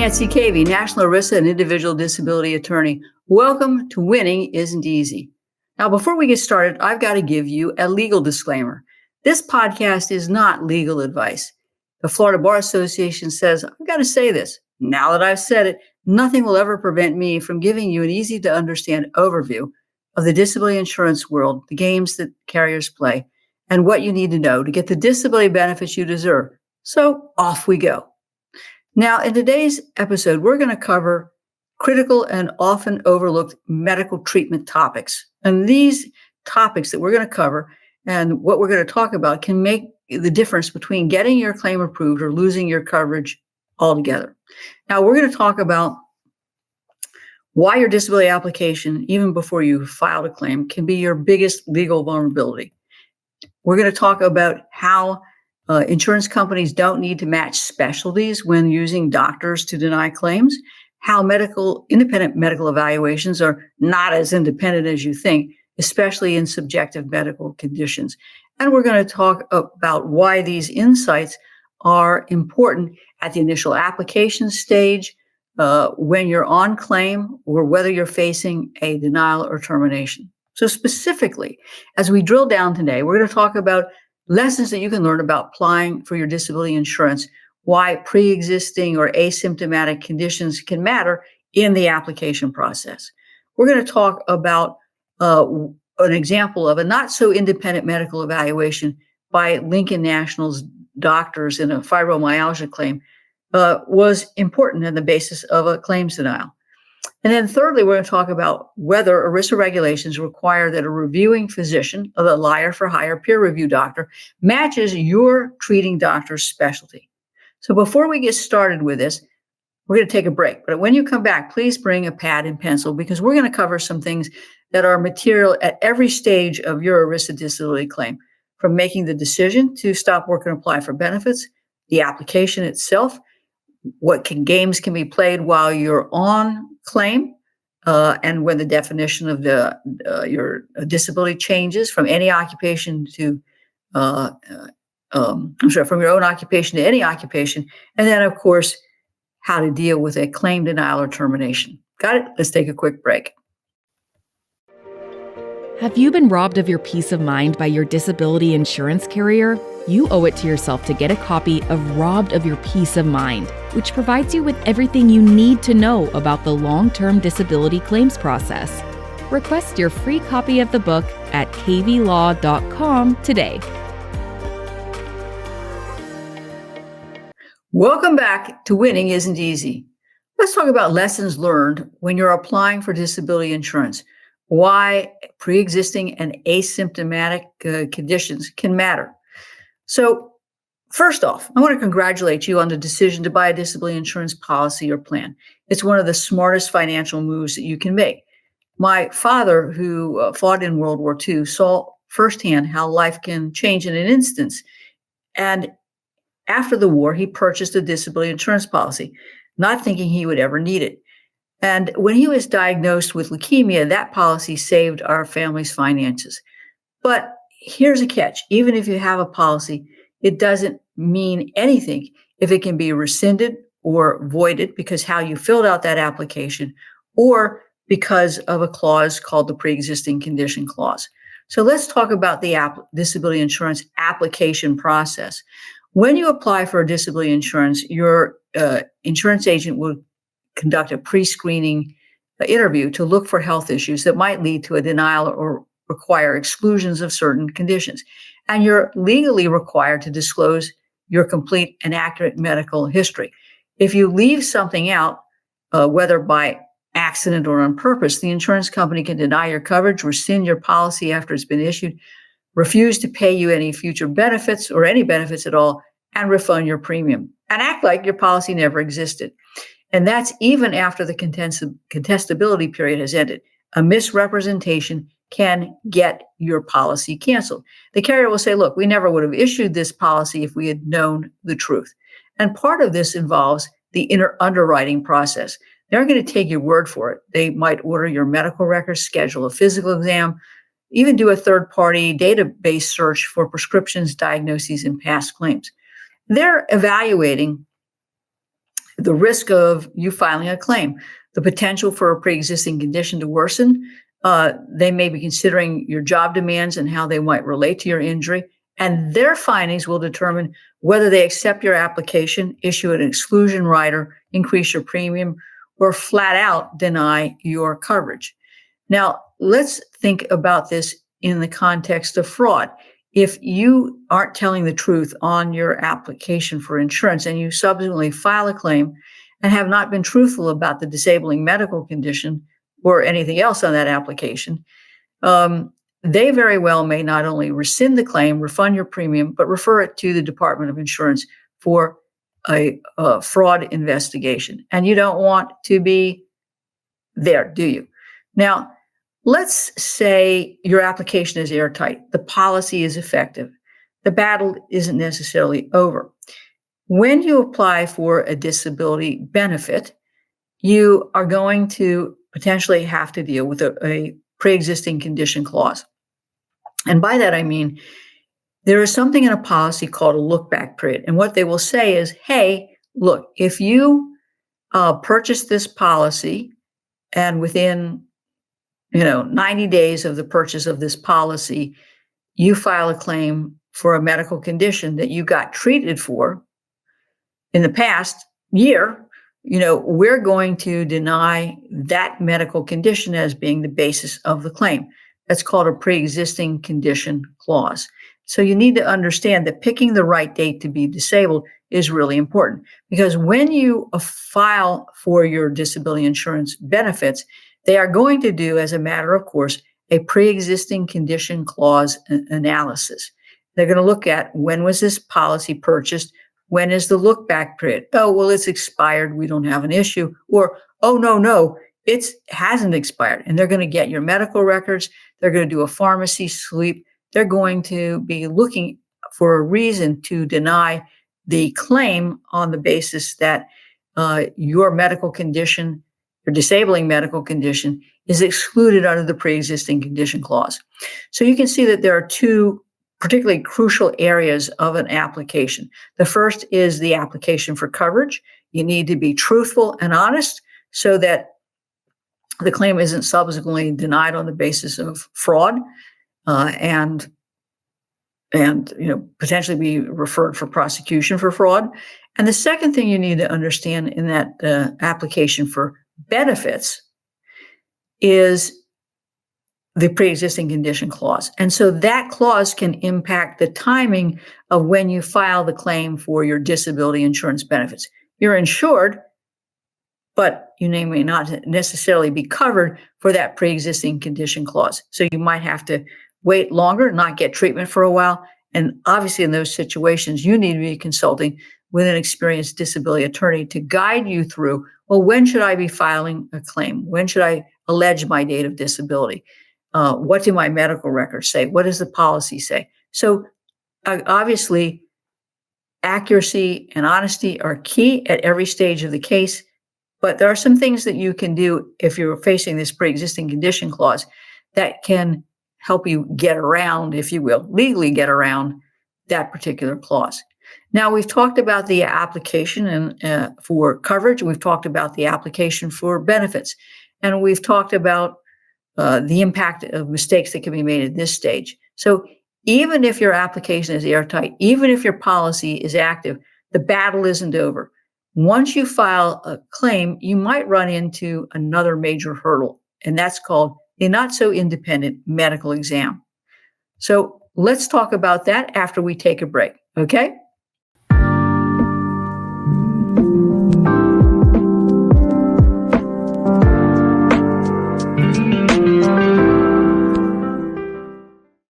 Nancy Cavey, National ERISA and Individual Disability Attorney. Welcome to Winning Isn't Easy. Now, before we get started, I've got to give you a legal disclaimer. This podcast is not legal advice. The Florida Bar Association says, I've got to say this. Now that I've said it, nothing will ever prevent me from giving you an easy to understand overview of the disability insurance world, the games that carriers play, and what you need to know to get the disability benefits you deserve. So off we go. Now, in today's episode, we're going to cover critical and often overlooked medical treatment topics. And these topics that we're going to cover and what we're going to talk about can make the difference between getting your claim approved or losing your coverage altogether. Now, we're going to talk about why your disability application, even before you filed a claim, can be your biggest legal vulnerability. We're going to talk about how insurance companies don't need to match specialties when using doctors to deny claims, how independent medical evaluations are not as independent as you think, especially in subjective medical conditions. And we're going to talk about why these insights are important at the initial application stage, when you're on claim, or whether you're facing a denial or termination. So specifically, as we drill down today, we're going to talk about lessons that you can learn about applying for your disability insurance, why pre-existing or asymptomatic conditions can matter in the application process. We're going to talk about an example of a not so independent medical evaluation by Lincoln National's doctors in a fibromyalgia claim was important in the basis of a claims denial. And then thirdly, we're going to talk about whether ERISA regulations require that a reviewing physician, a liar for hire peer review doctor, matches your treating doctor's specialty. So before we get started with this, we're going to take a break. But when you come back, please bring a pad and pencil because we're going to cover some things that are material at every stage of your ERISA disability claim, from making the decision to stop work and apply for benefits, the application itself, what games can be played while you're on claim, and when the definition of your disability changes from any occupation to, from your own occupation to any occupation, and then, of course, how to deal with a claim denial or termination. Got it? Let's take a quick break. Have you been robbed of your peace of mind by your disability insurance carrier? You owe it to yourself to get a copy of Robbed of Your Peace of Mind, which provides you with everything you need to know about the long-term disability claims process. Request your free copy of the book at caveylaw.com today. Welcome back to Winning Isn't Easy. Let's talk about lessons learned when you're applying for disability insurance. Why pre-existing and asymptomatic conditions can matter. So first off, I want to congratulate you on the decision to buy a disability insurance policy or plan. It's one of the smartest financial moves that you can make. My father, who fought in World War II, saw firsthand how life can change in an instant. And after the war, he purchased a disability insurance policy, not thinking he would ever need it. And when he was diagnosed with leukemia, that policy saved our family's finances. But here's a catch. Even if you have a policy, it doesn't mean anything if it can be rescinded or voided because how you filled out that application or because of a clause called the pre-existing condition clause. So let's talk about the disability insurance application process. When you apply for a disability insurance, your insurance agent will conduct a pre-screening interview to look for health issues that might lead to a denial or require exclusions of certain conditions. And you're legally required to disclose your complete and accurate medical history. If you leave something out, whether by accident or on purpose, the insurance company can deny your coverage, rescind your policy after it's been issued, refuse to pay you any future benefits or any benefits at all, and refund your premium, and act like your policy never existed. And that's even after the contestability period has ended. A misrepresentation can get your policy canceled. The carrier will say, look, we never would have issued this policy if we had known the truth. And part of this involves the underwriting process. They're not going to take your word for it. They might order your medical records, schedule a physical exam, even do a third-party database search for prescriptions, diagnoses, and past claims. They're evaluating the risk of you filing a claim, the potential for a pre-existing condition to worsen. They may be considering your job demands and how they might relate to your injury, and their findings will determine whether they accept your application, issue an exclusion rider, increase your premium, or flat out deny your coverage. Now, let's think about this in the context of fraud. If you aren't telling the truth on your application for insurance and you subsequently file a claim and have not been truthful about the disabling medical condition or anything else on that application, they very well may not only rescind the claim, refund your premium, but refer it to the Department of Insurance for a fraud investigation. And you don't want to be there, do you? Now, let's say your application is airtight. The policy is effective. The battle isn't necessarily over. When you apply for a disability benefit, you are going to potentially have to deal with a pre-existing condition clause. And by that, I mean, there is something in a policy called a look-back period. And what they will say is, hey, look, if you purchase this policy and within 90 days of the purchase of this policy, you file a claim for a medical condition that you got treated for in the past year, we're going to deny that medical condition as being the basis of the claim. That's called a pre-existing condition clause. So you need to understand that picking the right date to be disabled is really important, because when you file for your disability insurance benefits, they are going to do, as a matter of course, a pre-existing condition clause analysis. They're going to look at, when was this policy purchased? When is the look back period? Oh, well, it's expired. We don't have an issue. Or, oh, no, it hasn't expired. And they're going to get your medical records. They're going to do a pharmacy sweep. They're going to be looking for a reason to deny the claim on the basis that your medical condition, your disabling medical condition, is excluded under the pre-existing condition clause. So you can see that there are two particularly crucial areas of an application. The first is the application for coverage. You need to be truthful and honest so that the claim isn't subsequently denied on the basis of fraud and potentially be referred for prosecution for fraud. And the second thing you need to understand in that application for benefits is the pre-existing condition clause. And so that clause can impact the timing of when you file the claim for your disability insurance benefits. You're insured, but you may not necessarily be covered for that pre-existing condition clause. So you might have to wait longer, not get treatment for a while. And obviously in those situations, you need to be consulting with an experienced disability attorney to guide you through, well, when should I be filing a claim? When should I allege my date of disability? What do my medical records say? What does the policy say? So obviously, accuracy and honesty are key at every stage of the case, but there are some things that you can do if you're facing this pre-existing condition clause that can help you get around, if you will, legally get around that particular clause. Now, we've talked about the application for coverage. We've talked about the application for benefits, and we've talked about the impact of mistakes that can be made at this stage. So even if your application is airtight, even if your policy is active, the battle isn't over. Once you file a claim, you might run into another major hurdle, and that's called a not so independent medical exam. So let's talk about that after we take a break, okay?